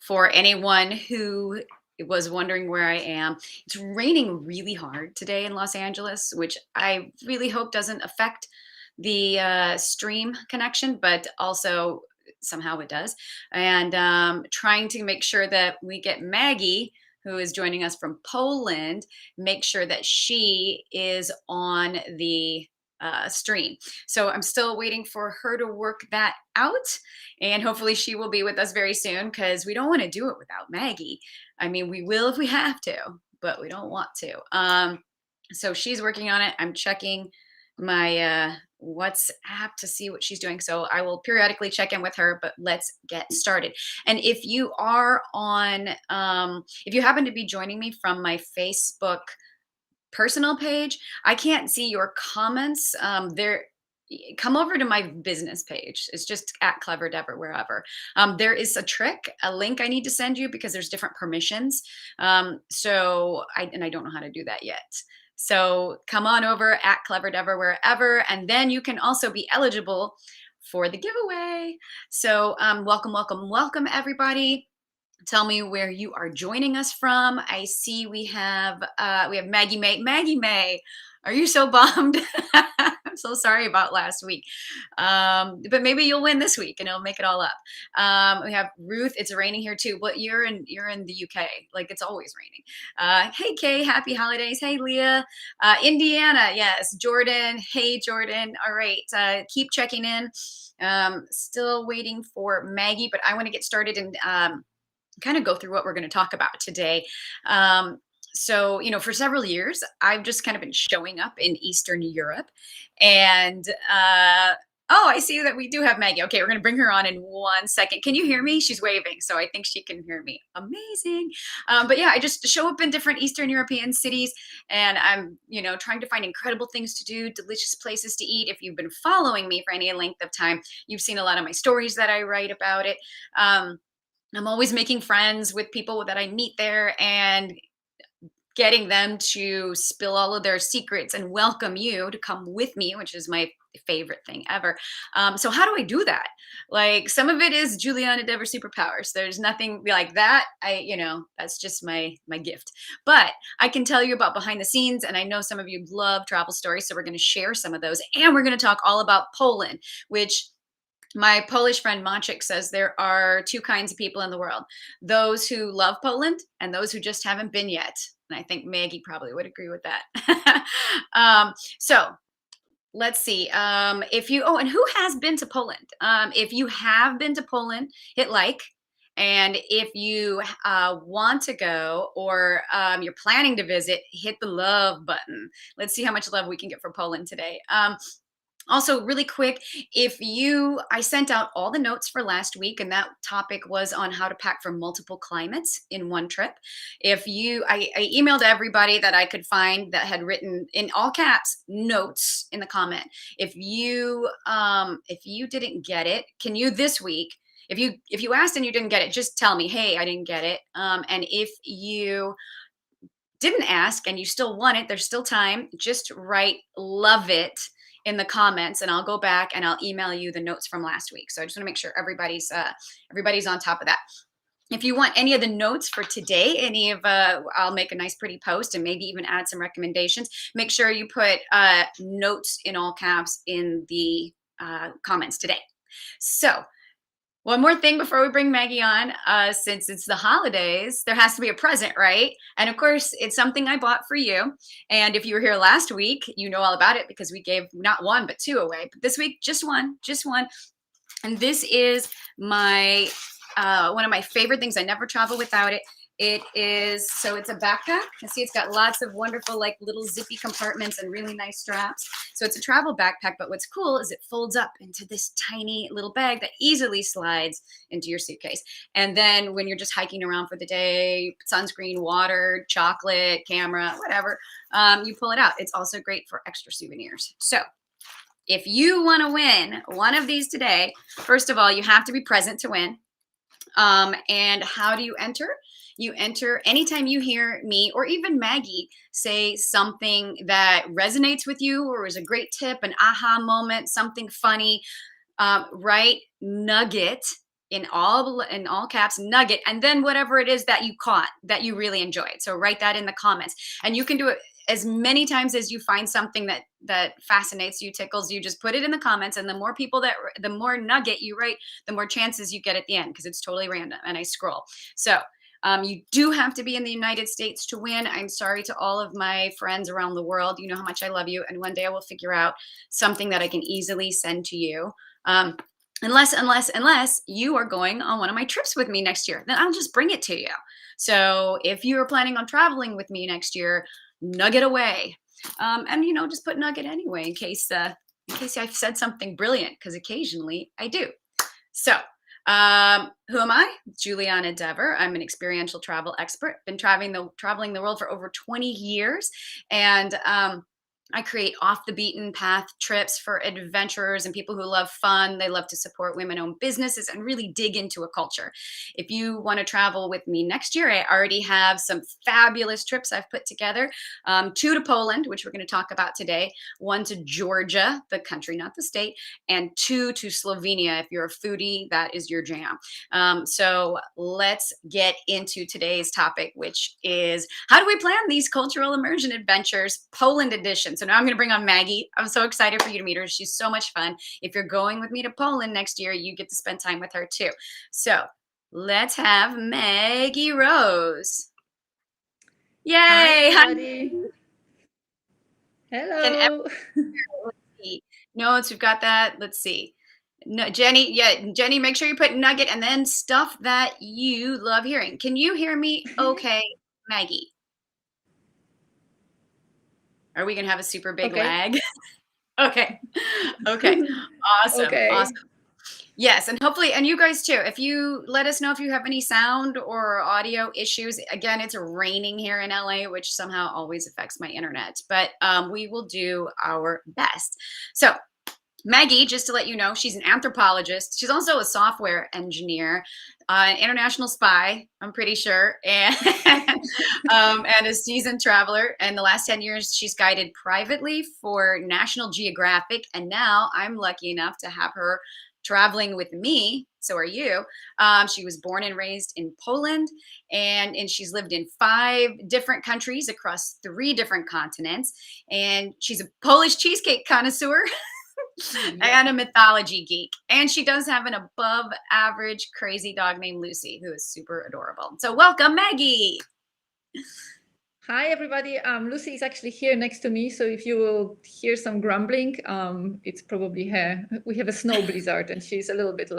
For anyone who was wondering where I am, it's raining really hard today in Los Angeles, which I really hope doesn't affect the stream connection, but also somehow it does. And trying to make sure that we get Maggie, who is joining us from Poland, make sure that she is on the stream. So I'm still waiting for her to work that out, and hopefully she will be with us very soon because we don't want to do it without Maggie. I mean, we will if we have to, but we don't want to. So she's working on it. I'm checking my WhatsApp to see what she's doing. So I will periodically check in with her, but let's get started. And if you are on, if you happen to be joining me from my Facebook personal page, I can't see your comments. There, come over to my business page. It's just at Clever Dever wherever. There is a trick, a link I need to send you because there's different permissions. And I don't know how to do that yet. So come on over at Clever Dever wherever, and then you can also be eligible for the giveaway. So welcome, welcome, welcome everybody. Tell me where you are joining us from. I see we have Maggie May. Maggie May, are you so bummed? I'm so sorry about last week. But maybe you'll win this week and it'll make it all up. We have Ruth. It's raining here too. Well, you're in the UK. Like it's always raining. Hey Kay, happy holidays. Hey Leah. Indiana, yes. Jordan. Hey Jordan. All right. Keep checking in. Still waiting for Maggie, but I want to get started and kind of go through what we're going to talk about today. So, for several years, I've just kind of been showing up in Eastern Europe. And, oh, I see that we do have Maggie. Okay, we're going to bring her on in 1 second. Can you hear me? She's waving, so I think she can hear me. Amazing. But yeah, I just show up in different Eastern European cities, and I'm, trying to find incredible things to do, delicious places to eat. If you've been following me for any length of time, you've seen a lot of my stories that I write about it. I'm always making friends with people that I meet there and getting them to spill all of their secrets and welcome you to come with me, which is my favorite thing ever. So how do I do that? Like some of it is Juliana Dever superpowers. There's nothing like that. That's just my gift. But I can tell you about behind the scenes, and I know some of you love travel stories, so we're going to share some of those. And we're going to talk all about Poland, which my Polish friend Maciek says there are two kinds of people in the world: those who love Poland and those who just haven't been yet. And I think Maggie probably would agree with that. So let's see. And who has been to Poland? If you have been to Poland, hit like. And if you want to go or you're planning to visit, hit the love button. Let's see how much love we can get for Poland today. Also, really quick, I sent out all the notes for last week, and that topic was on how to pack for multiple climates in one trip. I emailed everybody that I could find that had written in all caps notes in the comment. If you didn't get it, can you this week? If you asked and you didn't get it, just tell me, hey, I didn't get it. And if you didn't ask and you still want it, there's still time. Just write "love it" in the comments, and I'll go back and I'll email you the notes from last week. So I just want to make sure everybody's on top of that. If you want any of the notes for today, I'll make a nice pretty post and maybe even add some recommendations. Make sure you put notes in all caps in the comments today. So one more thing before we bring Maggie on, since it's the holidays, there has to be a present, right? And of course, it's something I bought for you. And if you were here last week, you know all about it because we gave not one, but two away. But this week, just one. And this is my one of my favorite things. I never travel without it. It's a backpack. You see, it's got lots of wonderful, like little zippy compartments and really nice straps. So it's a travel backpack, but what's cool is it folds up into this tiny little bag that easily slides into your suitcase. And then when you're just hiking around for the day, sunscreen, water, chocolate, camera, whatever, you pull it out. It's also great for extra souvenirs. So if you want to win one of these today, first of all, you have to be present to win. And how do you enter? You enter anytime you hear me or even Maggie say something that resonates with you or is a great tip, an aha moment, something funny. Write nugget in all caps, nugget, and then whatever it is that you caught that you really enjoyed. So write that in the comments, and you can do it as many times as you find something that fascinates you, tickles you. Just put it in the comments, and the more people the more nugget you write, the more chances you get at the end, because it's totally random and I scroll. So you do have to be in the United States to win. I'm sorry to all of my friends around the world. You know how much I love you. And one day I will figure out something that I can easily send to you. Unless you are going on one of my trips with me next year, then I'll just bring it to you. So if you are planning on traveling with me next year, nugget away. And, just put nugget anyway, in case I've said something brilliant, because occasionally I do. So who am I? Juliana Dever. I'm an experiential travel expert. Been traveling the world for over 20 years. And I create off the beaten path trips for adventurers and people who love fun. They love to support women-owned businesses and really dig into a culture. If you want to travel with me next year, I already have some fabulous trips I've put together. 2 to Poland, which we're going to talk about today. 1 to Georgia, the country, not the state, and 2 to Slovenia. If you're a foodie, that is your jam. So let's get into today's topic, which is how do we plan these cultural immersion adventures, Poland edition. So now I'm going to bring on Maggie. I'm so excited for you to meet her. She's so much fun. If you're going with me to Poland next year, you get to spend time with her too. So let's have Maggie Rose. Yay! Hi, everybody. Hello. Let's see. Notes, we've got that. Let's see. No, Jenny, Jenny, make sure you put nugget and then stuff that you love hearing. Can you hear me okay, Maggie? Are we going to have a super big lag? Okay. Awesome. Okay. Yes, and hopefully, and you guys too, if you let us know if you have any sound or audio issues. Again, it's raining here in LA, which somehow always affects my internet, but we will do our best. So Maggie, just to let you know, she's an anthropologist. She's also a software engineer, an international spy, I'm pretty sure, and a seasoned traveler. And the last 10 years, she's guided privately for National Geographic. And now I'm lucky enough to have her traveling with me. So are you. She was born and raised in Poland, and she's lived in 5 different countries across 3 different continents. And she's a Polish cheesecake connoisseur. And a mythology geek. And she does have an above average crazy dog named Lucy, who is super adorable. So welcome, Maggie. Hi, everybody. Lucy is actually here next to me. So if you will hear some grumbling, it's probably her. We have a snow blizzard and she's a little bit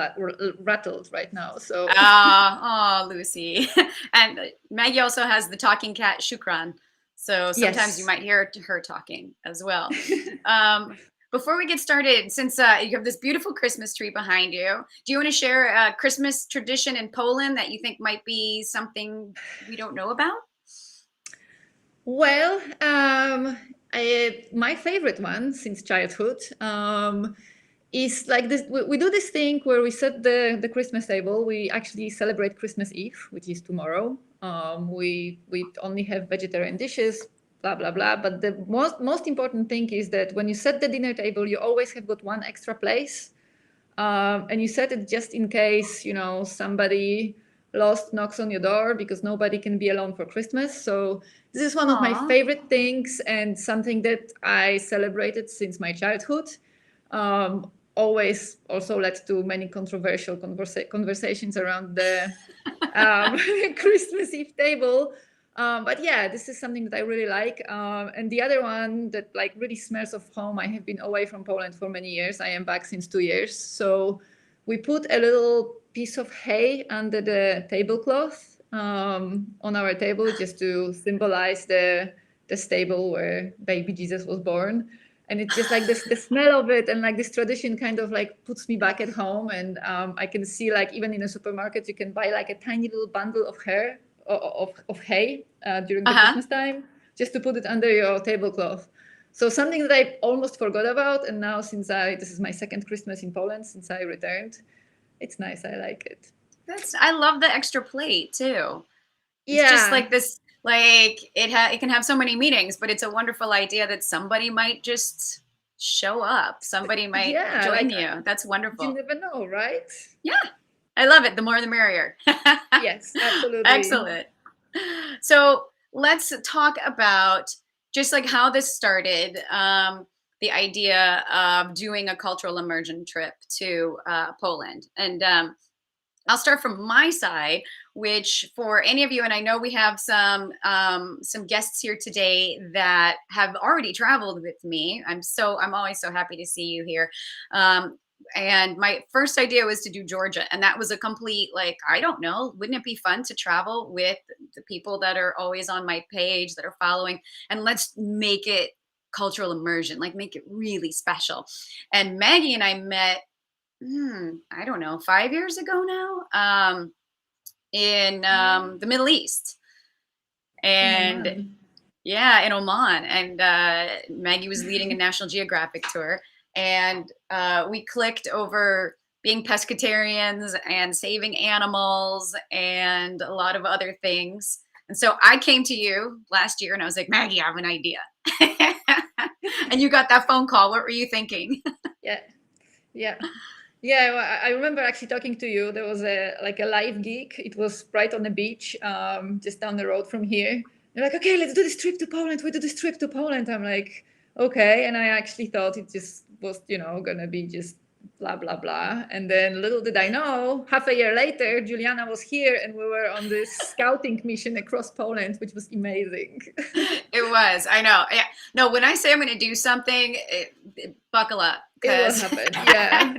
rattled right now. So Lucy. And Maggie also has the talking cat, Shukran. So sometimes you might hear her talking as well. Before we get started, since you have this beautiful Christmas tree behind you, do you want to share a Christmas tradition in Poland that you think might be something we don't know about? Well, my favorite one since childhood is like this. We do this thing where we set the Christmas table. We actually celebrate Christmas Eve, which is tomorrow. We only have vegetarian dishes, blah blah blah. But the most important thing is that when you set the dinner table, you always have got one extra place, and you set it just in case somebody lost knocks on your door, because nobody can be alone for Christmas. So this is one of my favorite things and something that I celebrated since my childhood. Always also led to many controversial conversations around the Christmas Eve table. But yeah, this is something that I really like. And the other one that really smells of home, I have been away from Poland for many years. I am back since 2 years. So we put a little piece of hay under the tablecloth on our table, just to symbolize the stable where baby Jesus was born. And it's just like the smell of it, and this tradition kind of puts me back at home. And I can see even in a supermarket, you can buy a tiny little bundle of hay during the Christmas time, just to put it under your tablecloth. So something that I almost forgot about, and now since this is my second Christmas in Poland since I returned, it's nice. I like it. I love the extra plate too. Yeah. It's just like this, it can have so many meanings, but it's a wonderful idea that somebody might just show up. Somebody might join you. That's wonderful. You never know, right? Yeah. I love it. The more the merrier. Yes, absolutely. Excellent. So let's talk about just like how this started, the idea of doing a cultural immersion trip to Poland. And I'll start from my side, which for any of you, and I know we have some guests here today that have already traveled with me. I'm always so happy to see you here. And my first idea was to do Georgia, and that was a complete, like, I don't know, wouldn't it be fun to travel with the people that are always on my page that are following, and let's make it cultural immersion, like make it really special. And Maggie and I met, I don't know, 5 years ago now, in the Middle East. And Oman. yeah, in Oman. And Maggie was leading a National Geographic tour. And we clicked over being pescatarians and saving animals and a lot of other things. And so I came to you last year and I was like, Maggie, I have an idea. And you got that phone call. What were you thinking? Yeah. Yeah. Yeah, well, I remember actually talking to you. There was a live gig. It was right on the beach, just down the road from here. You're like, okay, let's do this trip to Poland. We do this trip to Poland. I'm like, okay. And I actually thought it just was, gonna be just blah blah blah. And then little did I know, half a year later, Juliana was here, and we were on this scouting mission across Poland, which was amazing. It was. I know. Yeah. No, when I say I'm going to do something, buckle up. It will happen. Yeah.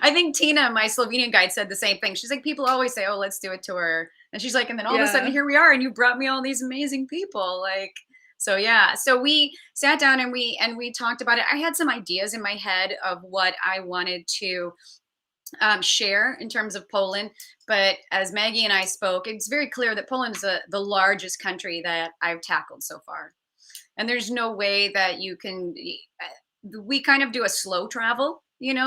I think Tina, my Slovenian guide, said the same thing. She's like, people always say, oh, let's do a tour. And she's like, and then all of a sudden here we are, and you brought me all these amazing people. Like, so yeah. So we sat down and we talked about it. I had some ideas in my head of what I wanted to share in terms of Poland. But as Maggie and I spoke, it's very clear that Poland is the largest country that I've tackled so far. And there's no way that you can, we kind of do a slow travel,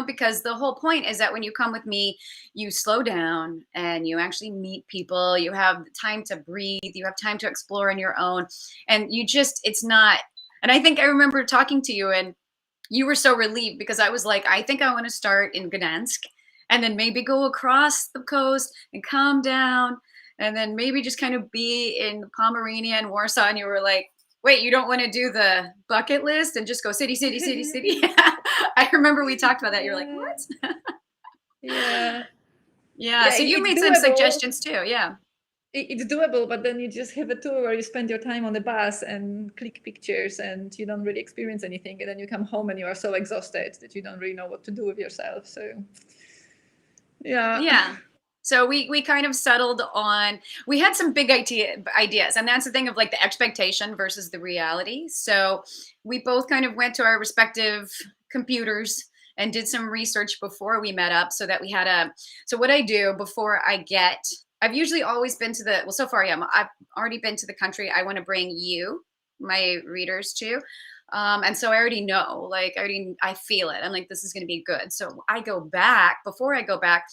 because the whole point is that when you come with me, you slow down and you actually meet people, you have time to breathe, you have time to explore on your own. And it's not, and I think I remember talking to you and you were so relieved because I was like, I think I want to start in Gdansk and then maybe go across the coast and come down and then maybe just kind of be in Pomerania and Warsaw. And you were like, wait, you don't want to do the bucket list and just go city, city, city, city? I remember we talked about that. You're like, what? Yeah. Yeah. So you made some suggestions too. Yeah. It's doable, but then you just have a tour where you spend your time on the bus and click pictures and you don't really experience anything. And then you come home and you are so exhausted that you don't really know what to do with yourself. So yeah. Yeah. So we kind of settled on, we had some big ideas, and that's the thing of like the expectation versus the reality. So we both kind of went to our respective computers and did some research before we met up so that we had so what I do before I've usually always been to so far, yeah, I've already been to the country I want to bring you, my readers, to. And so I already know, like, I feel it. I'm like, this is going to be good. So before I go back,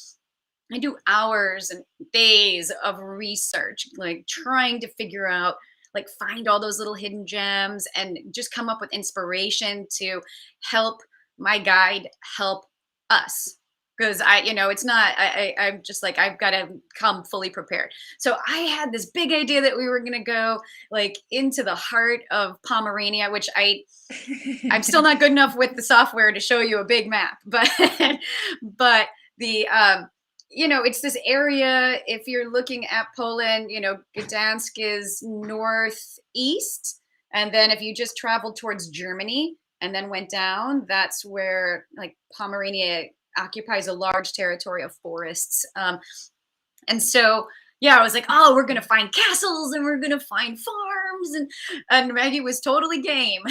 I do hours and days of research, like trying to figure out, like find all those little hidden gems and just come up with inspiration to help my guide help us. Because it's not, I'm just like, I've got to come fully prepared. So I had this big idea that we were going to go like into the heart of Pomerania, which I'm still not good enough with the software to show you a big map, but the, it's this area, if you're looking at Poland, Gdansk is northeast. And then if you just traveled towards Germany and then went down, that's where like Pomerania occupies a large territory of forests. And so, yeah, I was like, oh, we're going to find castles and we're going to find farms. And Maggie was totally game.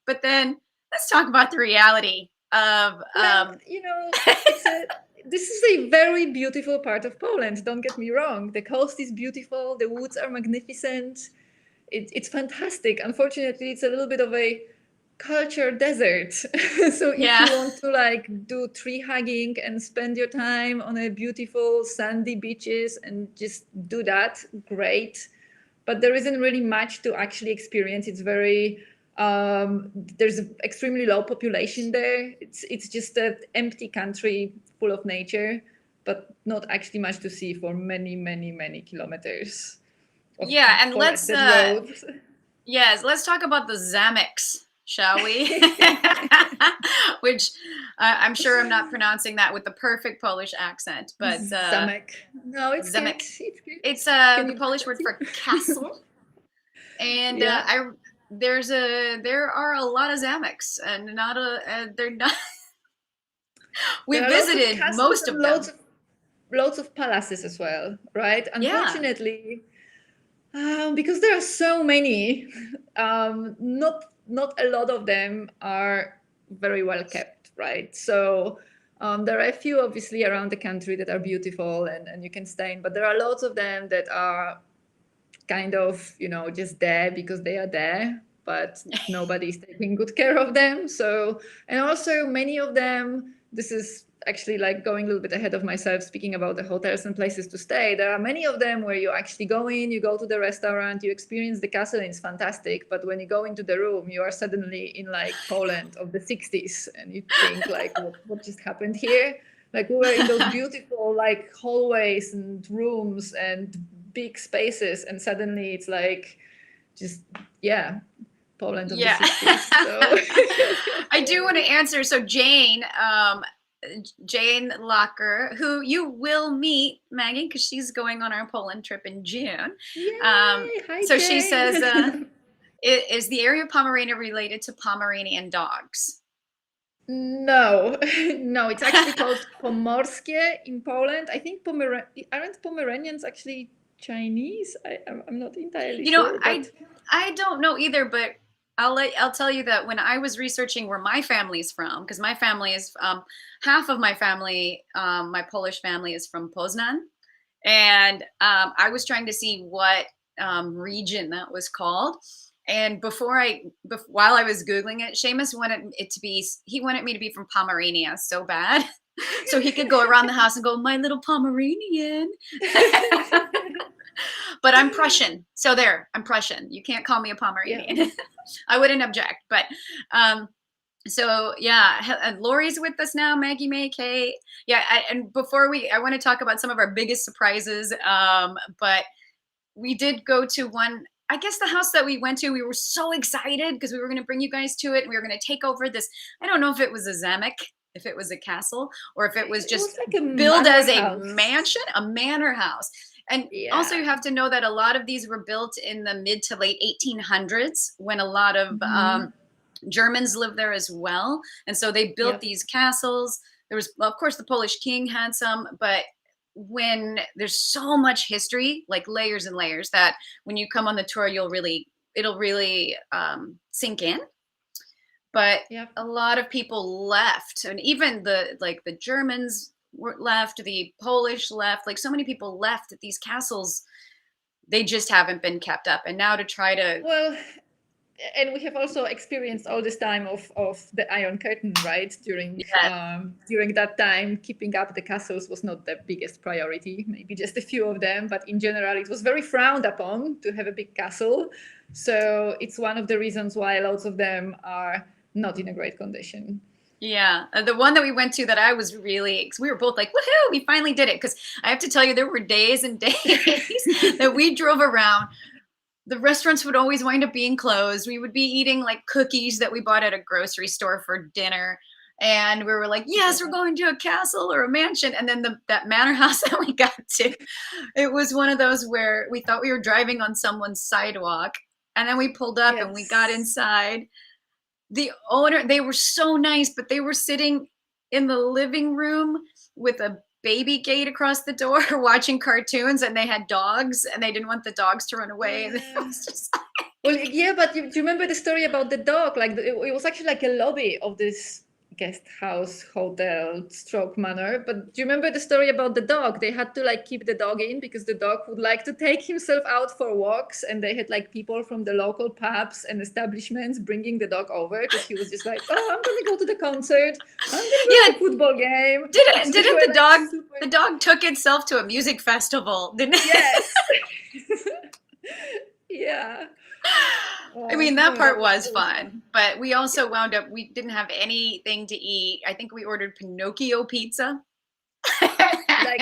But then let's talk about the reality of, this is a very beautiful part of Poland. Don't get me wrong. The coast is beautiful. The woods are magnificent. It's fantastic. Unfortunately, it's a little bit of a culture desert. So if you want to like do tree hugging and spend your time on a beautiful sandy beaches and just do that, great. But there isn't really much to actually experience. It's very there's an extremely low population there. It's just an empty country full of nature. but not actually much to see for many, many, many kilometers of Yeah, and forested roads. let's talk about the Zamex, shall we? Which I'm sure I'm not pronouncing that with the perfect Polish accent, but Zamek. No, it's good. Zamek. It's good. It's Can the you Polish word for castle, and Yeah. there are a lot of Zamex, and they're not. We There are lots of visited castles most and of them. lots of palaces as well, right? Yeah. Unfortunately, because there are so many, not a lot of them are very well kept, right? So there are a few obviously around the country that are beautiful and you can stay in, but there are lots of them that are kind of, just there because they are there, but nobody's taking good care of them. So, and also many of them, this is actually like going a little bit ahead of myself, speaking about the hotels and places to stay. There are many of them where you actually go in, you go to the restaurant, you experience the castle, and it's fantastic. But when you go into the room, you are suddenly in like Poland of the 60s, and you think like, what just happened here? Like we were in those beautiful like hallways and rooms and big spaces, and suddenly it's like just Poland of the 60s. So I do want to answer. So Jane Locker, who you will meet, Maggie, because she's going on our Poland trip in June. Yay! Hi, so Jane. she says, is the area of Pomerania related to Pomeranian dogs? No, no, it's actually called Pomorskie in Poland. I think aren't Pomeranians actually Chinese? I'm not entirely sure. But I don't know either, but I'll tell you that when I was researching where my family's from, because my family is half of my family, my Polish family is from Poznan, and I was trying to see what region that was called. And while I was Googling it, Seamus he wanted me to be from Pomerania so bad. So he could go around the house and go, my little Pomeranian. But I'm Prussian. So I'm Prussian. You can't call me a Pomeranian. Yeah. I wouldn't object. But so yeah, and Lori's with us now, Maggie May, Kate. Yeah, and before I want to talk about some of our biggest surprises. But we did go to I guess the house that we went to, we were so excited because we were going to bring you guys to it. And we were going to take over this. I don't know if it was a zamek, if it was a castle, or if it was just like built as a mansion, a manor house. And also you have to know that a lot of these were built in the mid to late 1800s when a lot of Germans lived there as well. And so they built these castles. There was, well, of course, the Polish king had some, but when there's so much history, like layers and layers, that when you come on the tour, it'll really sink in. But a lot of people left, and even the Germans were left, the Polish left, like so many people left at these castles. They just haven't been kept up. And now to try to and we have also experienced all this time of the Iron Curtain, right? During that time, keeping up the castles was not the biggest priority, maybe just a few of them, but in general, it was very frowned upon to have a big castle. So it's one of the reasons why lots of them are not in a great condition. Yeah, the one that we went to that we were both like, woohoo, we finally did it. Because I have to tell you, there were days and days that we drove around. The restaurants would always wind up being closed. We would be eating like cookies that we bought at a grocery store for dinner. And we were like, yes, we're going to a castle or a mansion. And then that manor house that we got to, it was one of those where we thought we were driving on someone's sidewalk. And then we pulled up and we got inside. The owner, they were so nice, but they were sitting in the living room with a baby gate across the door watching cartoons, and they had dogs and they didn't want the dogs to run away. And it was just well, yeah, but do you remember the story about the dog? Like it was actually like a lobby of this guest house, hotel, stroke manor. But do you remember the story about the dog? They had to like keep the dog in because the dog would like to take himself out for walks, and they had like people from the local pubs and establishments bringing the dog over because he was just like, oh, I'm gonna go to the concert, I'm gonna go to a football game. Didn't the dog took itself to a music festival, didn't it? Yes. Yeah. I mean, that part was fun, but we also wound up, we didn't have anything to eat. I think we ordered Pinocchio pizza. like,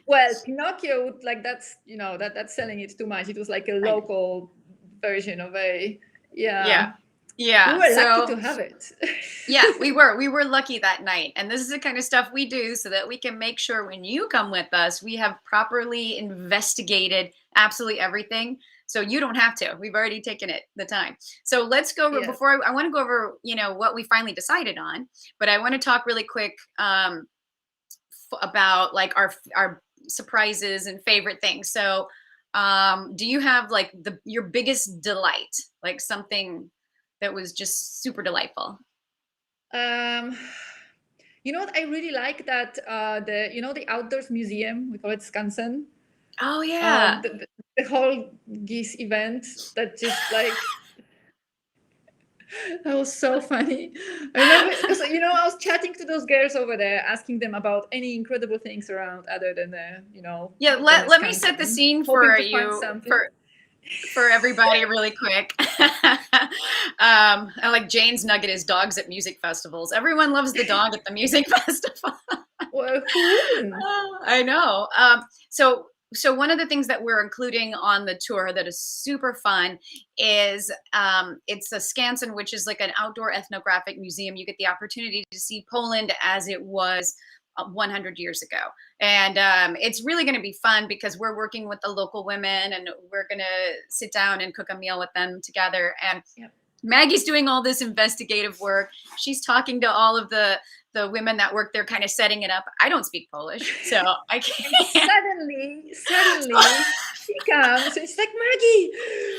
well, Pinocchio would like, that's, you know, that's selling it too much. It was like a local version of a, Yeah. we Yeah. were lucky So to have it. yeah, we were lucky that night. And this is the kind of stuff we do so that we can make sure when you come with us, we have properly investigated absolutely everything. So you don't have to. We've already taken it the time. So let's go over, Yes. before I want to go over, you know, what we finally decided on, but I want to talk really quick about like our surprises and favorite things. So do you have like your biggest delight, like something that was just super delightful? You know what? I really like that the, you know, the outdoors museum, we call it Skansen. Oh yeah. The whole geese event that just like, that was so funny. I remember because, you know, I was chatting to those girls over there, asking them about any incredible things around other than the, you know, Yeah, than let me set the Skansen, scene hoping for to find you something. for everybody really quick. I like Jane's nugget is dogs at music festivals. Everyone loves the dog at the music festival. Well, who wouldn't? I know. So one of the things that we're including on the tour that is super fun is it's a Skansen, which is like an outdoor ethnographic museum. You get the opportunity to see Poland as it was 100 years ago. And it's really going to be fun because we're working with the local women and we're going to sit down and cook a meal with them together. And Yep. Maggie's doing all this investigative work. She's talking to all of the women that work there, kind of setting it up. I don't speak Polish, so I can't. Suddenly, she comes and she's like, Maggie,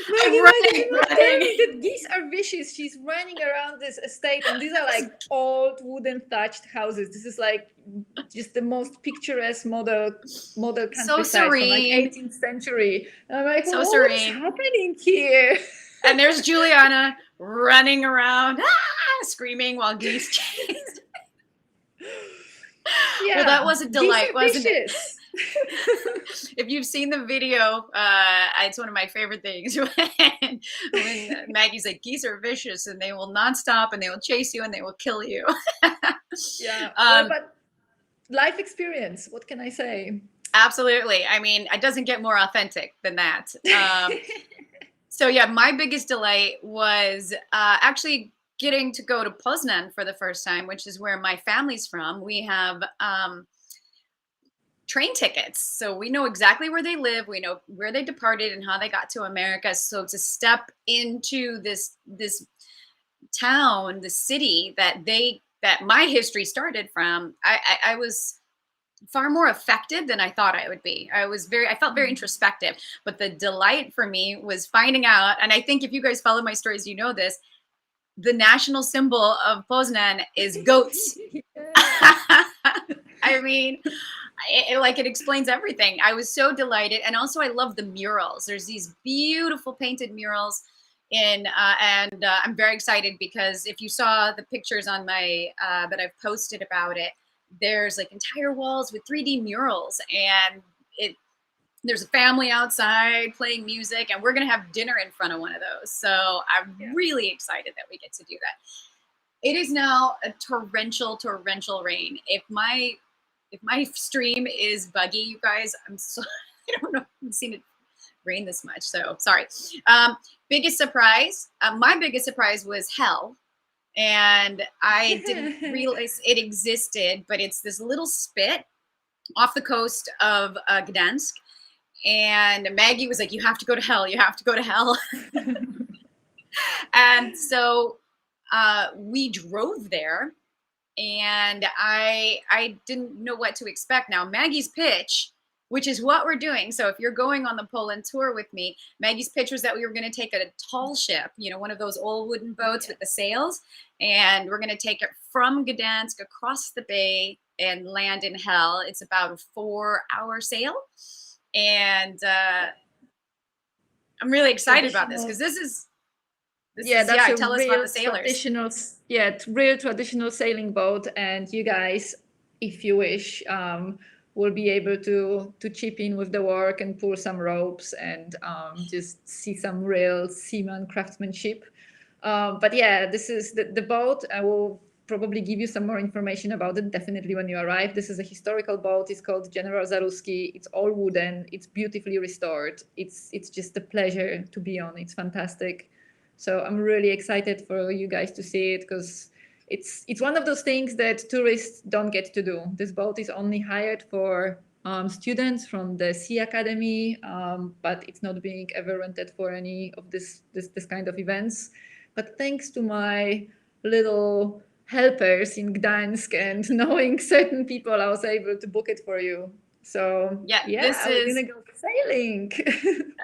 I'm Maggie, running, you must tell me that geese are vicious. She's running around this estate, and these are like old wooden thatched houses. This is like just the most picturesque model countryside from like serene. 18th century. And I'm like, So what's serene. happening here? And there's Juliana running around, screaming while geese chase. Yeah, well, that was a delight, wasn't vicious. it? If you've seen the video, it's one of my favorite things when Maggie's like, geese are vicious and they will not stop and they will chase you and they will kill you. Yeah, well, but life experience, what can I say? Absolutely. I mean, it doesn't get more authentic than that. So yeah, my biggest delight was actually getting to go to Poznan for the first time, which is where my family's from. We have train tickets, so we know exactly where they live. We know where they departed and how they got to America. So to step into this town, the city that my history started from, I was far more affected than I thought I would be. I felt very introspective, but the delight for me was finding out, and I think if you guys follow my stories, you know this, the national symbol of Poznan is goats. I mean, it explains everything. I was so delighted. And also I love the murals. There's these beautiful painted murals and I'm very excited because if you saw the pictures on my, that I've posted about it, there's like entire walls with 3D murals and there's a family outside playing music and we're going to have dinner in front of one of those. So I'm really excited that we get to do that. It is now a torrential rain. If my stream is buggy, you guys, I'm so, I don't know, I haven't seen it rain this much. So sorry. Biggest surprise. My biggest surprise was hell. And I didn't realize it existed, but it's this little spit off the coast of Gdansk. And Maggie was like, you have to go to hell. You have to go to hell. And so we drove there and I didn't know what to expect. Now, Maggie's pitch, which is what we're doing. So if you're going on the Poland tour with me, Maggie's pitch was that we were going to take a tall ship, you know, one of those old wooden boats with the sails. And we're going to take it from Gdansk across the bay and land in hell. It's about a 4-hour sail. And I'm really excited about this because this is tell us about the sailors. Real traditional sailing boat, and you guys, if you wish, will be able to chip in with the work and pull some ropes and just see some real seaman craftsmanship. But yeah, this is the boat. I will probably give you some more information about it definitely when you arrive. This is a historical boat. It's called General Zaruski. It's all wooden. It's beautifully restored. It's just a pleasure to be on. It's fantastic. So I'm really excited for you guys to see it, because it's one of those things that tourists don't get to do. This boat is only hired for students from the Sea Academy, but it's not being ever rented for any of this kind of events. But thanks to my little helpers in Gdańsk and knowing certain people, I was able to book it for you. So Yeah, yeah, this we're is gonna go sailing.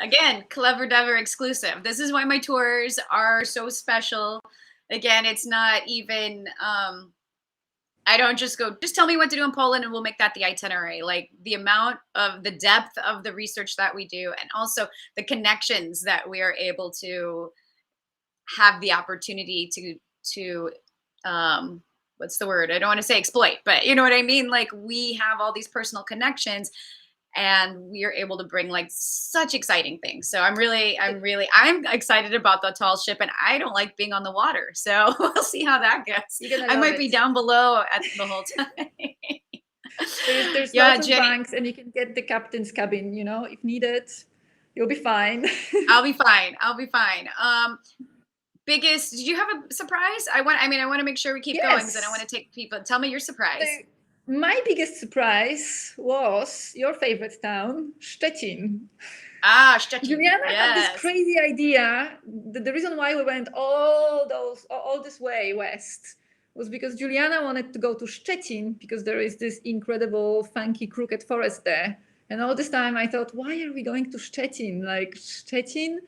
again Clever Dever exclusive. This is why my tours are so special. Again, it's not even I don't just go, just tell me what to do in Poland and we'll make that the itinerary. Like the amount of the depth of the research that we do, and also the connections that we are able to have the opportunity to what's the word? I don't want to say exploit, but you know what I mean? Like we have all these personal connections and we are able to bring like such exciting things. So I'm excited about the tall ship, and I don't like being on the water. So we'll see how that goes. I might be down below at the whole time. There's Yeah, lots of Jenny, banks, and you can get the captain's cabin, if needed. You'll be fine. I'll be fine. Biggest, did you have a surprise? I want to make sure we keep going, because I don't want to take people. Tell me your surprise. My biggest surprise was your favorite town, Szczecin. Szczecin. Juliana had this crazy idea. The reason why we went all this way west was because Juliana wanted to go to Szczecin because there is this incredible funky crooked forest there. And all this time I thought, why are we going to Szczecin? Like Szczecin?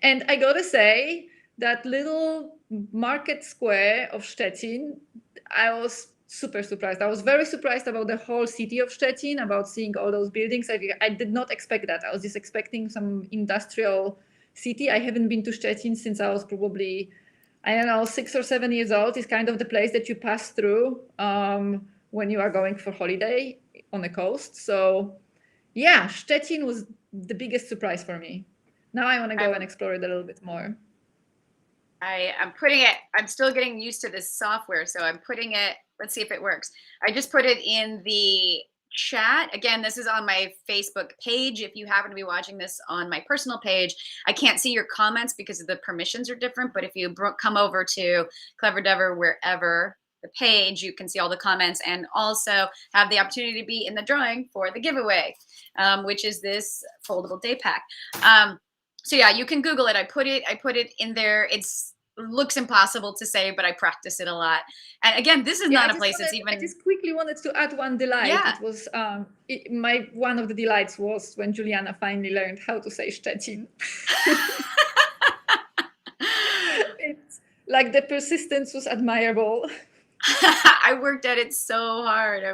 And I gotta say, that little market square of Szczecin, I was super surprised. I was very surprised about the whole city of Szczecin, about seeing all those buildings. I did not expect that. I was just expecting some industrial city. I haven't been to Szczecin since I was probably, 6 or 7 years old. It's kind of the place that you pass through when you are going for holiday on the coast. So yeah, Szczecin was the biggest surprise for me. Now I want to go and explore it a little bit more. I'm putting it, I'm still getting used to this software, so I'm putting it, let's see if it works. I just put it in the chat. Again, this is on my Facebook page. If you happen to be watching this on my personal page, I can't see your comments because the permissions are different, but if you come over to Clever Dever, wherever the page, you can see all the comments and also have the opportunity to be in the drawing for the giveaway, which is this foldable day pack. So yeah, you can Google it. I put it in there. It looks impossible to say, but I practice it a lot. And again, this is not a place that's even. I just quickly wanted to add one delight. Yeah. It was one of the delights was when Juliana finally learned how to say Szczecin. It's like the persistence was admirable. I worked at it so hard.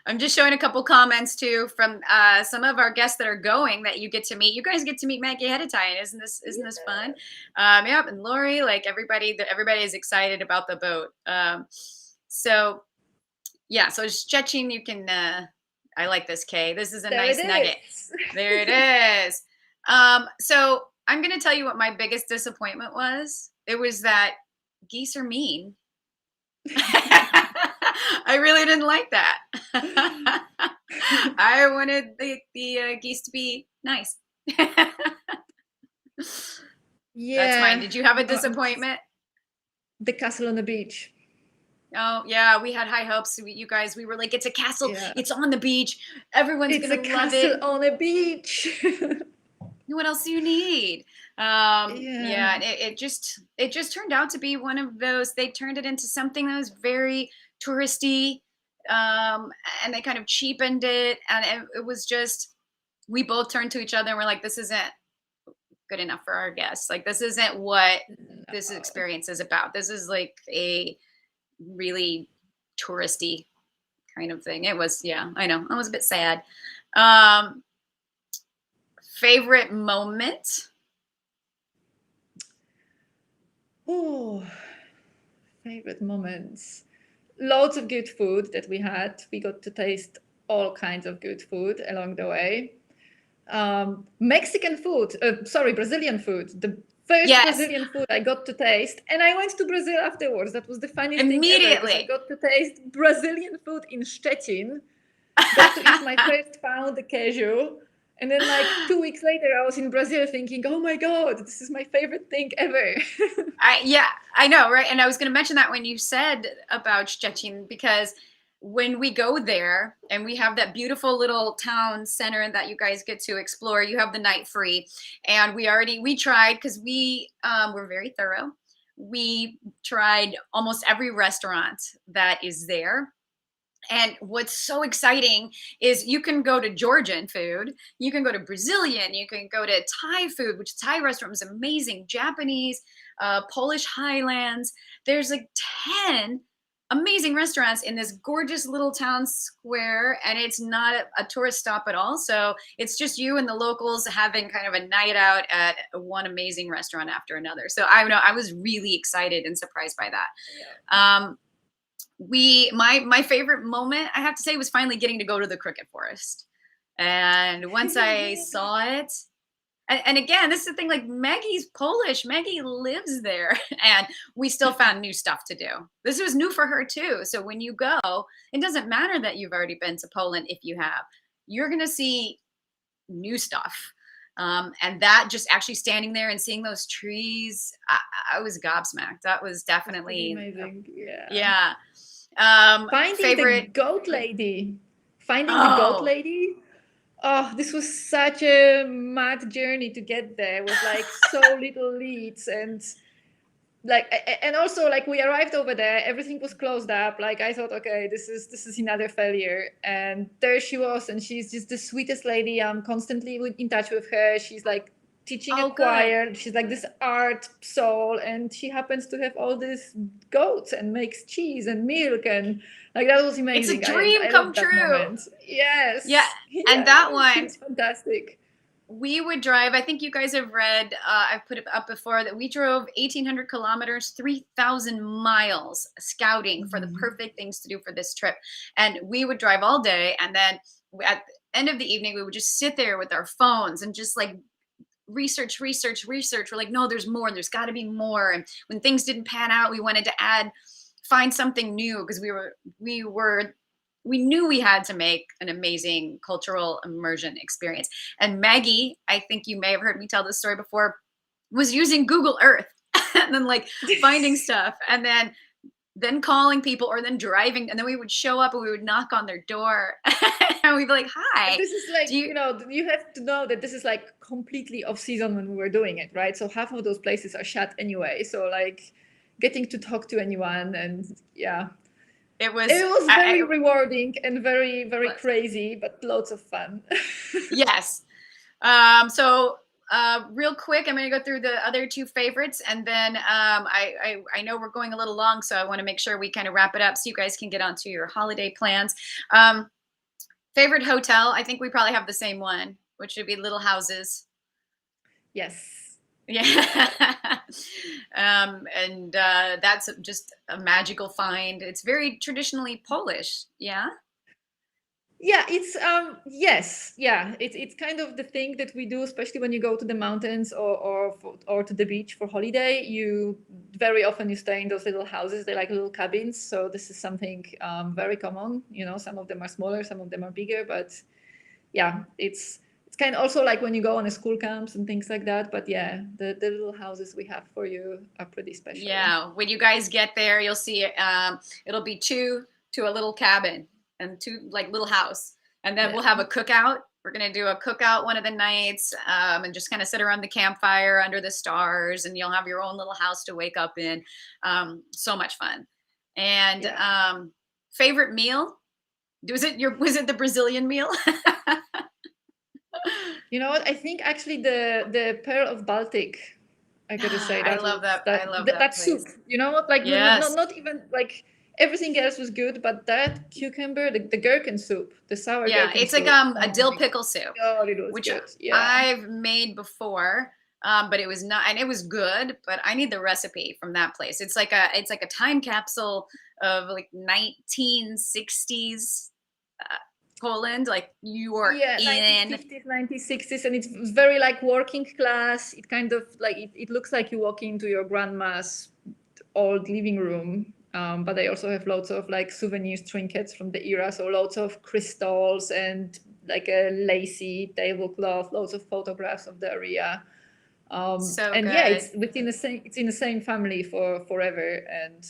I'm just showing a couple comments too from some of our guests that are going that you get to meet. You guys get to meet Maggie ahead of time. Isn't this fun? Yep, and Lori, like everybody is excited about the boat. So yeah, so Szczecin, you can. I like this, Kay. This is a nice nugget. There it is. So I'm gonna tell you what my biggest disappointment was. It was that geese are mean. I really didn't like that. I wanted the geese to be nice. Yeah, that's mine. Did you have a disappointment? The castle on the beach. Oh yeah, we had high hopes. You guys, we were like, it's a castle. Yeah. It's on the beach. Everyone's gonna love it. It's a castle on a beach. What else do you need? Yeah, it just turned out to be one of those. They turned it into something that was very touristy, and they kind of cheapened it, and it was just, we both turned to each other and we're like, this isn't good enough for our guests. Like, this isn't what this experience is about. This is like a really touristy kind of thing. It was, yeah, I know, I was a bit sad. Favorite moment? Oh, favorite moments. Lots of good food that we had. We got to taste all kinds of good food along the way. Brazilian food. The first Yes, Brazilian food I got to taste. And I went to Brazil afterwards. That was the funniest thing ever, because I immediately. got to taste Brazilian food in Szczecin, got to eat my first pound de queijo. And then like 2 weeks later, I was in Brazil thinking, oh my God, this is my favorite thing ever. Yeah, I know, right? And I was going to mention that when you said about Szczecin, because when we go there and we have that beautiful little town center that you guys get to explore, you have the night free, and we tried, because we were very thorough. We tried almost every restaurant that is there. And what's so exciting is you can go to Georgian food, you can go to Brazilian, you can go to Thai food, which Thai restaurant was amazing, Japanese, Polish Highlands. There's like 10 amazing restaurants in this gorgeous little town square, and it's not a tourist stop at all. So it's just you and the locals having kind of a night out at one amazing restaurant after another. So I know I was really excited and surprised by that. Yeah. My favorite moment, I have to say, was finally getting to go to the cricket forest. And once I saw it, and again, this is the thing, like, Maggie's Polish, Maggie lives there, and we still found new stuff to do. This was new for her too. So when you go, it doesn't matter that you've already been to Poland. If you have, you're going to see new stuff. And that, just actually standing there and seeing those trees, I was gobsmacked. That was definitely amazing. Yeah. yeah. Finding Favorite. the goat lady. Finding the goat Oh, lady. Oh, this was such a mad journey to get there, with like so little leads, and and also like we arrived over there, everything was closed up. Like I thought, okay, this is another failure, and there she was, and she's just the sweetest lady. I'm constantly in touch with her. She's like teaching a oh, good. choir. She's like this art soul, and she happens to have all these goats and makes cheese and milk, and like that was It's a amazing. dream I come love that true. moment. Yes. Yeah, and Yeah, that she one, was fantastic. we would drive. I think you guys have read. I've put it up before that we drove 1,800 kilometers, 3,000 miles, scouting for the perfect things to do for this trip. And we would drive all day, and then at the end of the evening, we would just sit there with our phones and just like research. We're like, no, there's more. There's got to be more. And when things didn't pan out, we wanted to find something new, because we knew we had to make an amazing cultural immersion experience. And Maggie, I think you may have heard me tell this story before, was using Google Earth and then like finding stuff, and then calling people, or then driving, and then we would show up and we would knock on their door and we'd be like, hi. This is like, Do you you have to know that this is like completely off season when we were doing it, right? So half of those places are shut anyway. So like getting to talk to anyone, and yeah. It was very rewarding and very, very crazy, but lots of fun. Yes. So real quick, I'm going to go through the other two favorites, and then I know we're going a little long, so I want to make sure we kind of wrap it up so you guys can get onto your holiday plans. Favorite hotel, I think we probably have the same one, which would be Little Houses. Yes. Yeah. And that's just a magical find. It's very traditionally Polish. Yeah. Yeah, it's yes, yeah, it's kind of the thing that we do, especially when you go to the mountains or to the beach for holiday. You very often you stay in those little houses. They're like little cabins. So this is something very common. Some of them are smaller, some of them are bigger, but yeah, it's kind of also like when you go on a school camps and things like that. But yeah, the little houses we have for you are pretty special. Yeah, when you guys get there, you'll see it'll be two to a little cabin and two like little house, and then we'll have a cookout. We're gonna do a cookout one of the nights, and just kind of sit around the campfire under the stars, and you'll have your own little house to wake up in. So much fun. And favorite meal? Was it the Brazilian meal? You know what? I think actually the Pearl of Baltic. I gotta say I love that. I love that soup. You know what? Like yes. not even like everything else was good, but that cucumber, the gherkin soup, the sour gherkin it's soup, like a dill pickle soup, which good. I've made before, but it was not, and it was good. But I need the recipe from that place. It's like a time capsule of like 1960s. Poland? Like you are Yeah, in. 1950s, 1960s, and it's very like working class. It kind of like it looks like you walk into your grandma's old living room. But they also have lots of like souvenirs, trinkets from the era. So lots of crystals and like a lacy tablecloth, lots of photographs of the area. So And yeah, good. it's within the same, it's in the same family for forever, and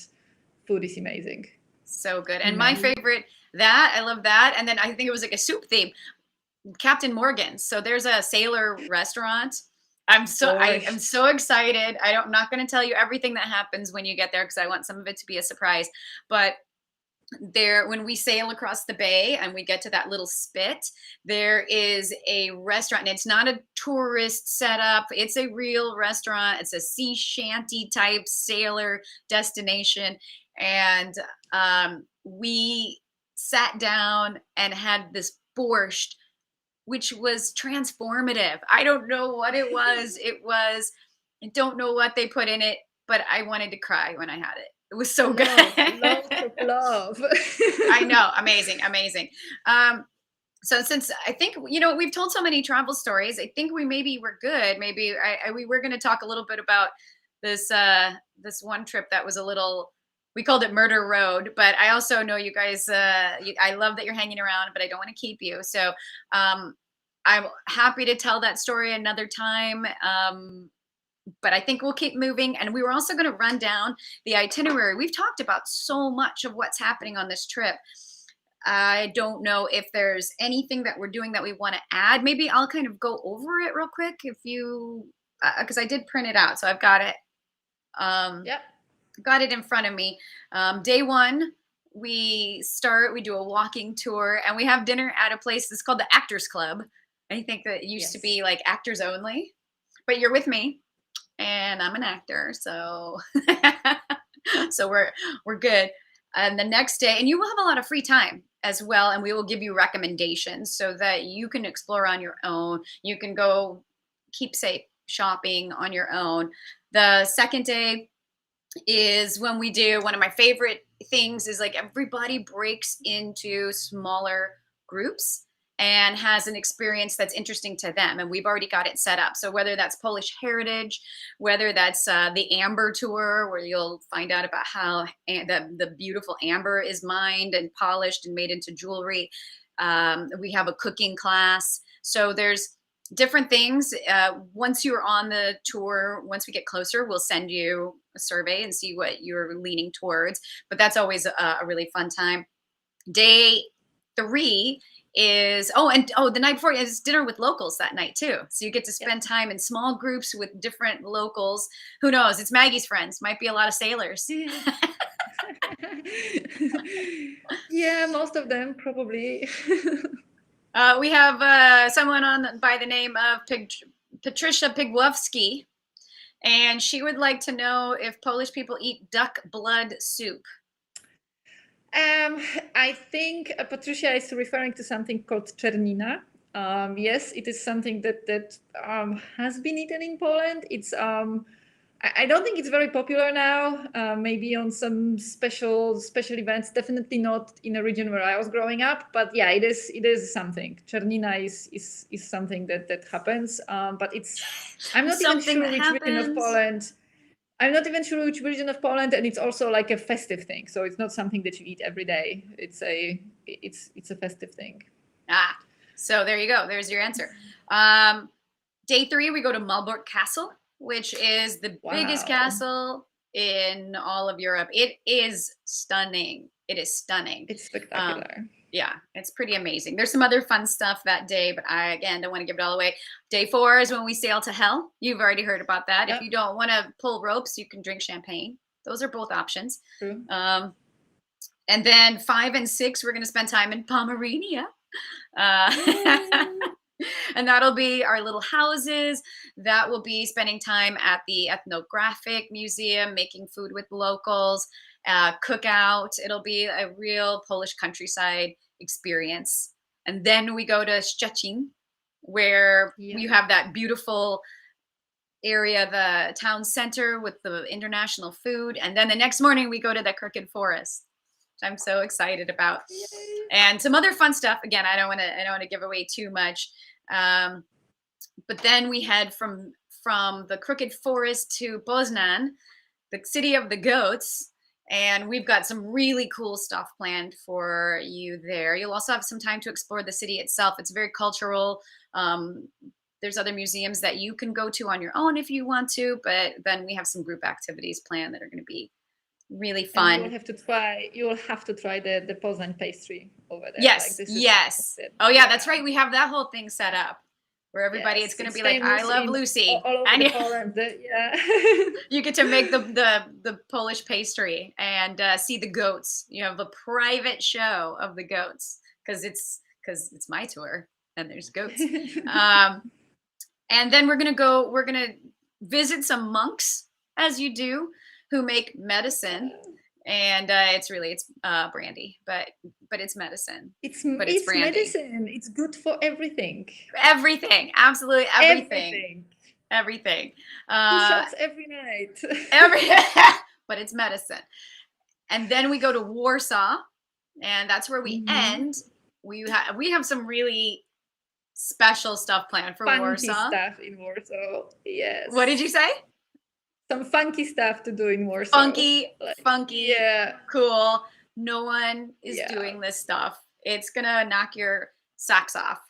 food is amazing. So good. And my Amazing. favorite, that I love that. And then I think it was like a soup theme, Captain Morgan's. So there's a sailor restaurant. I'm Gosh. so excited. I'm not going to tell you everything that happens when you get there because I want some of it to be a surprise. But there, when we sail across the bay and we get to that little spit, there is a restaurant, and it's not a tourist setup. It's a real restaurant. It's a sea shanty type sailor destination. And we sat down and had this borscht, which was transformative. I don't know what it was. I don't know what they put in it, but I wanted to cry when I had it. It was so good. Love, lots of love. I know. Amazing. Amazing. So since I think, we've told so many travel stories, I think we're good. Maybe we were going to talk a little bit about this one trip that was a little, we called it Murder Road, but I also know you guys, I love that you're hanging around, but I don't want to keep you. So I'm happy to tell that story another time. But I think we'll keep moving. And we were also going to run down the itinerary. We've talked about so much of what's happening on this trip. I don't know if there's anything that we're doing that we want to add. Maybe I'll kind of go over it real quick if you, because I did print it out. So I've got it. Yep. Got it in front of me. Day one, we do a walking tour, and we have dinner at a place that's called the Actors Club. I think that it used to be like actors only, but you're with me. And I'm an actor, so so we're good. And the next day, and you will have a lot of free time as well, and we will give you recommendations so that you can explore on your own. You can go keepsake shopping on your own. The second day is when we do one of my favorite things is like everybody breaks into smaller groups and has an experience that's interesting to them. And we've already got it set up. So whether that's Polish heritage, whether that's the amber tour, where you'll find out about how the beautiful amber is mined and polished and made into jewelry. We have a cooking class. So there's different things. Once you're on the tour, once we get closer, we'll send you a survey and see what you're leaning towards. But that's always a really fun time. Day 3 is the night before is dinner with locals that night too. So you get to spend time in small groups with different locals. Who knows? It's Maggie's friends. Might be a lot of sailors. Yeah, most of them probably. We have someone on by the name of Patricia Pigwowski, and she would like to know if Polish people eat duck blood soup. I think Patricia is referring to something called czernina. Yes, it is something that has been eaten in Poland. It's I don't think it's very popular now. Maybe on some special events. Definitely not in a region where I was growing up. But yeah, it is something. Czernina is something that happens. But I'm not even sure which region of Poland. I'm not even sure which region of Poland, and it's also like a festive thing. So it's not something that you eat every day. It's a festive thing. So there you go. There's your answer. Day 3, we go to Malbork Castle, which is the biggest castle in all of Europe. It is stunning. It's spectacular. Yeah, it's pretty amazing. There's some other fun stuff that day, but I, again, don't want to give it all away. Day 4 is when we sail to hell. You've already heard about that. Yep. If you don't want to pull ropes, you can drink champagne. Those are both options. True. And then 5 and 6, we're going to spend time in Pomerania. And that'll be our little houses. That will be spending time at the ethnographic museum, making food with locals. Cookout. It'll be a real Polish countryside experience. And then we go to Szczecin, where you have that beautiful area, the town center with the international food. And then the next morning we go to the Crooked Forest. I'm so excited about. Yay. And some other fun stuff. Again, I don't want to give away too much. But then we head from the Crooked Forest to Poznan, the city of the goats. And we've got some really cool stuff planned for you there. You'll also have some time to explore the city itself. It's very cultural. There's other museums that you can go to on your own if you want to, but then we have some group activities planned that are going to be really fun. And you will have to try the Poznan pastry over there. Yes, like, yes. Oh yeah, that's right. We have that whole thing set up where everybody, it's going to be like, I love Lucy. All over Poland. Yeah. You get to make the Polish pastry and see the goats. You have a private show of the goats because it's my tour and there's goats. And then we're gonna visit some monks, as you do, who make medicine. And it's brandy, but it's medicine. It's brandy. Medicine. It's good for everything. Everything, absolutely everything. Everything. 2 shots every night. But it's medicine. And then we go to Warsaw, and that's where we end. We have some really special stuff planned for funky Warsaw. Stuff in Warsaw. Yes. What did you say? Some funky stuff to do in Warsaw. Funky, yeah, cool. No one is doing this stuff. It's gonna knock your socks off.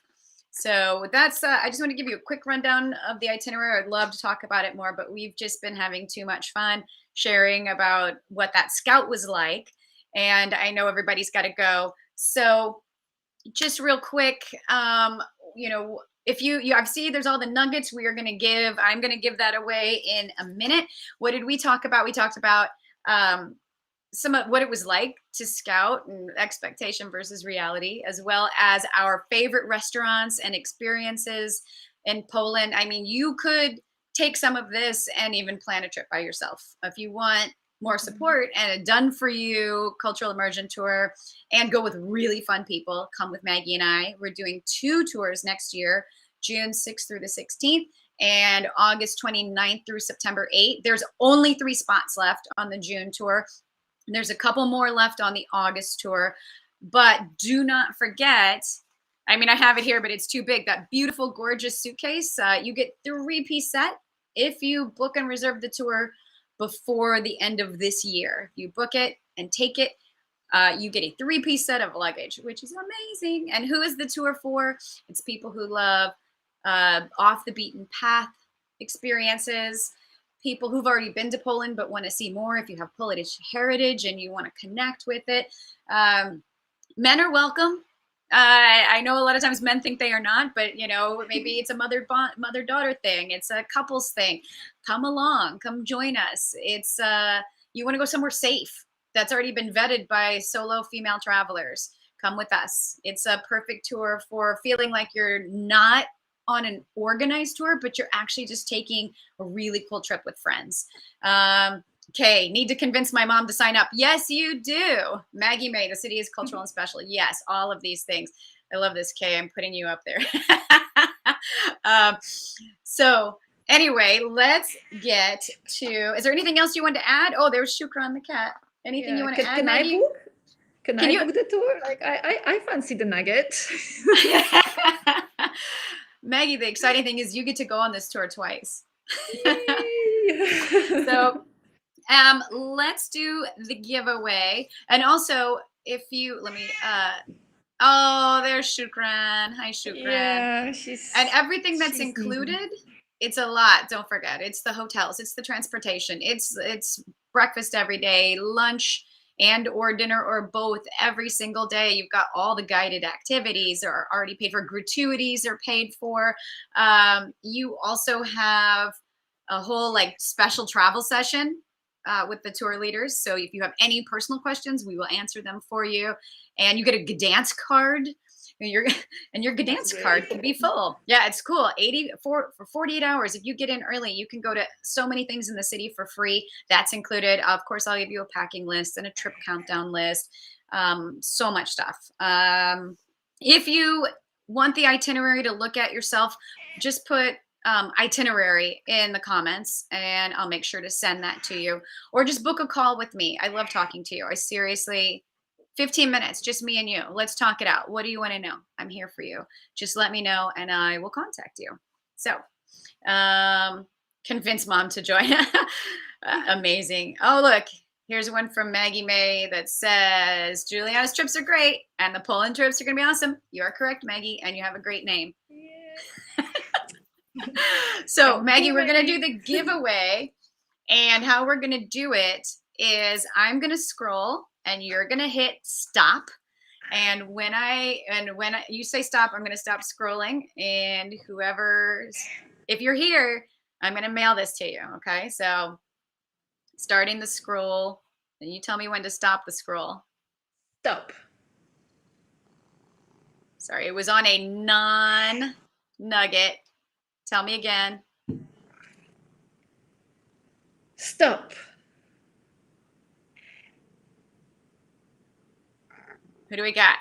So that's I just want to give you a quick rundown of the itinerary. I'd love to talk about it more, but we've just been having too much fun sharing about what that scout was like. And I know everybody's got to go. So just real quick, if you I've seen there's all the nuggets I'm going to give that away in a minute. What did we talk about? We talked about some of what it was like to scout and expectation versus reality, as well as our favorite restaurants and experiences in Poland. I mean, you could take some of this and even plan a trip by yourself if you want more support and a done for you cultural immersion tour and go with really fun people. Come with Maggie and I. We're doing 2 tours next year, June 6th through the 16th and August 29th through September 8th. There's only 3 spots left on the June tour. And there's a couple more left on the August tour, but do not forget, I mean, I have it here, but it's too big. That beautiful, gorgeous suitcase. You get 3-piece set if you book and reserve the tour before the end of this year. You book it and take it. You get a 3-piece set of luggage, which is amazing. And who is the tour for? It's people who love off the beaten path experiences, people who've already been to Poland but want to see more. If you have Polish heritage and you want to connect with it, men are welcome. I know a lot of times men think they are not, but maybe it's a mother-daughter thing. It's a couples thing. Come along, come join us. It's you want to go somewhere safe that's already been vetted by solo female travelers. Come with us. It's a perfect tour for feeling like you're not on an organized tour, but you're actually just taking a really cool trip with friends. Okay, need to convince my mom to sign up. Yes, you do. Maggie May, the city is cultural and special. Yes, all of these things. I love this, Kay. I'm putting you up there. So anyway, let's get to, is there anything else you want to add? Oh, there's Shukran the cat. Anything you want to add, can Maggie? Can I book the tour? Like I fancy the nugget. Maggie, the exciting thing is you get to go on this tour twice. So let's do the giveaway. And also, if you, let me, oh, there's Shukran. Hi, Shukran. Yeah, and everything that's included, it's a lot. Don't forget, it's the hotels, it's the transportation, it's breakfast every day, lunch and or dinner or both every single day. You've got all the guided activities are already paid for. Gratuities are paid for. You also have a whole special travel session with the tour leaders. So if you have any personal questions, we will answer them for you. And you get a Gdansk card. And your Gdansk card can be full. Yeah, it's cool. 84 for 48 hours. If you get in early, you can go to so many things in the city for free. That's included. Of course, I'll give you a packing list and a trip countdown list. So much stuff. If you want the itinerary to look at yourself, just put itinerary in the comments and I'll make sure to send that to you. Or just book a call with me. I love talking to you. I seriously 15 minutes, just me and you. Let's talk it out. What do you want to know? I'm here for you. Just let me know and I will contact you. So, convince mom to join. Amazing. Oh, look, here's one from Maggie May that says, Juliana's trips are great and the Poland trips are going to be awesome. You are correct, Maggie, and you have a great name. Yeah. So, Maggie, we're going to do the giveaway. And how we're going to do it is I'm going to scroll and you're going to hit stop. And when you say stop, I'm going to stop scrolling. And if you're here, I'm going to mail this to you. Okay. So starting the scroll, and you tell me when to stop the scroll. Stop. Sorry, it was on a non-nugget. Tell me again. Stop. Who do we got?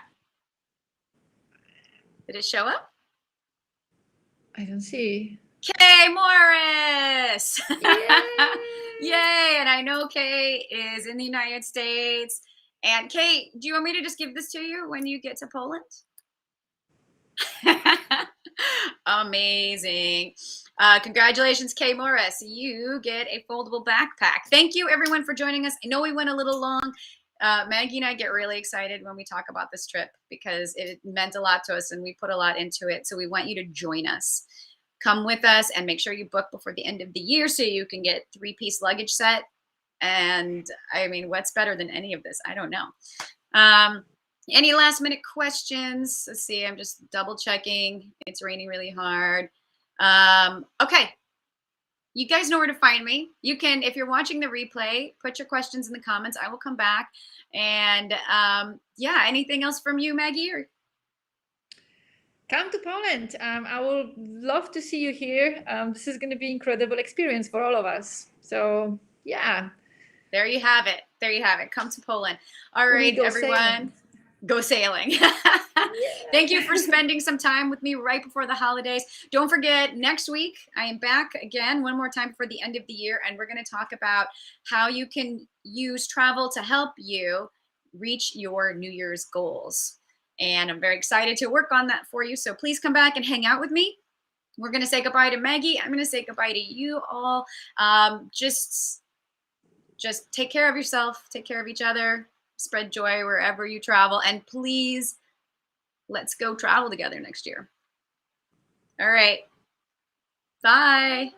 Did it show up? I don't see. Kay Morris! Yay! Yay! And I know Kay is in the United States. And Kay, do you want me to just give this to you when you get to Poland? Amazing. Congratulations, Kay Morris. You get a foldable backpack. Thank you, everyone, for joining us. I know we went a little long. Maggie and I get really excited when we talk about this trip because it meant a lot to us and we put a lot into it. So we want you to join us. Come with us and make sure you book before the end of the year so you can get 3-piece luggage set. And I mean, what's better than any of this? I don't know. Any last minute questions? Let's see. I'm just double checking. It's raining really hard. Okay. You guys know where to find me. You can, if you're watching the replay, put your questions in the comments. I will come back. And yeah, anything else from you, Maggie? Or? Come to Poland. I would love to see you here. This is going to be an incredible experience for all of us. So yeah. There you have it. There you have it. Come to Poland. All right, everyone. Sailing. Go sailing. Thank you for spending some time with me right before the holidays. Don't forget, next week, I am back again one more time for the end of the year, and we're going to talk about how you can use travel to help you reach your New Year's goals. And I'm very excited to work on that for you. So please come back and hang out with me. We're going to say goodbye to Maggie. I'm going to say goodbye to you all. Just take care of yourself. Take care of each other. Spread joy wherever you travel. And please, let's go travel together next year. All right. Bye.